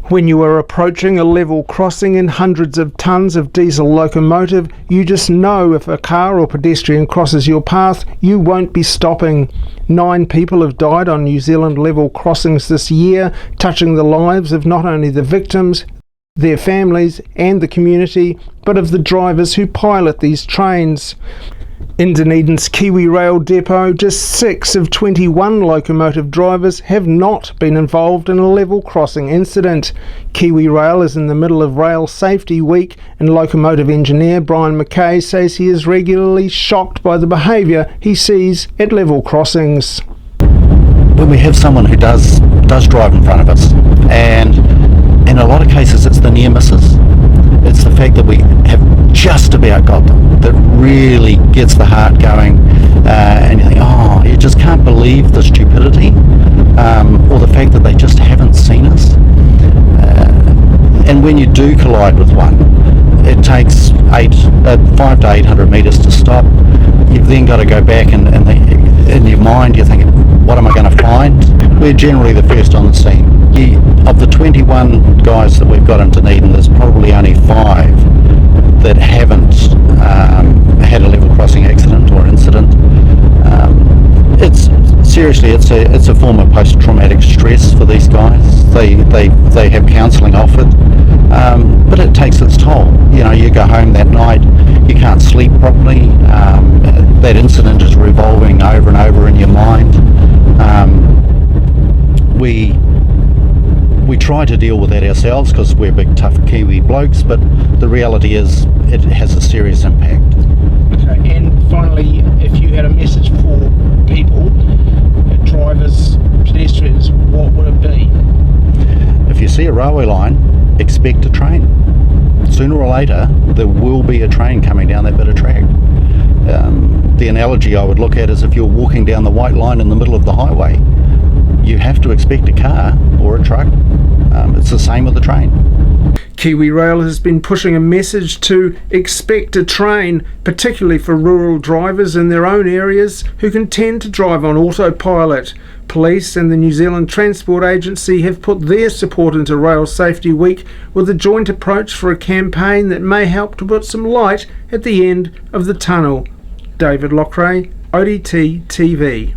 When you are approaching a level crossing in hundreds of tonnes of diesel locomotive, you just know if a car or pedestrian crosses your path, you won't be stopping. 9 people have died on New Zealand level crossings this year, touching the lives of not only the victims, their families and the community, but of the drivers who pilot these trains. In Dunedin's KiwiRail depot, just 6 of 21 locomotive drivers have not been involved in a level crossing incident. KiwiRail is in the middle of Rail Safety Week, and locomotive engineer Brian McKay says he is regularly shocked by the behaviour he sees at level crossings. When we have someone who does drive in front of us, and in a lot of cases it's the near misses, it's the fact that we have just about got them that really gets the heart going, and you think, oh, you just can't believe the stupidity, or the fact that they just haven't seen us. And when you do collide with one, it takes 500 to 800 metres to stop. You've then got to go back, and in your mind you're thinking, what am I going to find? We're generally the first on the scene. Of the 21 guys that we've got in Dunedin, there's probably only 5 that haven't had a level crossing accident or incident. It's a form of post-traumatic stress for these guys. They have counselling offered, but it takes its toll. You know, you go home that night, you can't sleep properly. That incident is revolving over and over in your mind. We try to deal with that ourselves because we're big tough Kiwi blokes, but the reality is it has a serious impact. Okay, and finally, if you had a message for people, drivers, pedestrians, what would it be? If you see a railway line, expect a train. Sooner or later there will be a train coming down that bit of track. The analogy I would look at is if you're walking down the white line in the middle of the highway, you have to expect a car or a truck. It's the same with the train. KiwiRail has been pushing a message to expect a train, particularly for rural drivers in their own areas who can tend to drive on autopilot. Police and the New Zealand Transport Agency have put their support into Rail Safety Week with a joint approach for a campaign that may help to put some light at the end of the tunnel. David Lockray, ODT TV.